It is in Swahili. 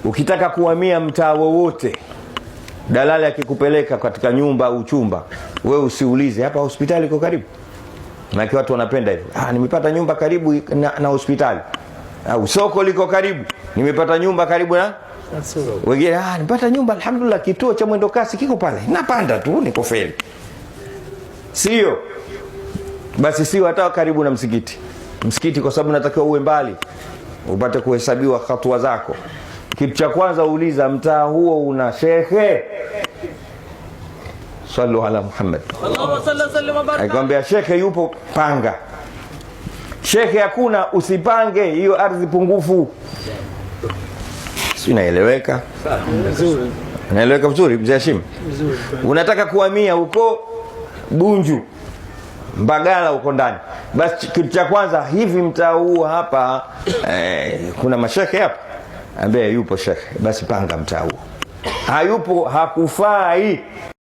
Ukitaka kuhamia mtaa wowote, dalali akikupeleka katika nyumba au chumba, wewe usiulize hapa hospitali iko karibu. Maana watu wanapenda hivyo. Nimepata nyumba karibu na hospitali. Au soko liko karibu, nimepata nyumba karibu na wengine. Nimepata nyumba alhamdulillah, kituo cha mwendo kasi kiko pale, napanda tu niko feli. Sio basi, sio hata karibu na msikiti, kwa sababu natakiwa uwe mbali upate kuhesabiwa hatua zako. Kitu cha kwanza uuliza, mtaa huo una shekhe? Sallu ala Muhammad. Allahumma salli sallim wa barik. Aikwambia shekhe yupo, panga. Shekhe hakuna, usipange, hiyo ardhi pungufu. Si inaeleweka? Vizuri. Inaeleweka vizuri mzee Hashim? Vizuri. Unataka kuhamia huko Bunju, Mbagala huko ndani. Basi kitu cha kwanza, hivi mtaa huu hapa kuna mashekhe hapa? Ambaye yupo shekhe, basi panga mtaa huu. Hayupo, hakufai.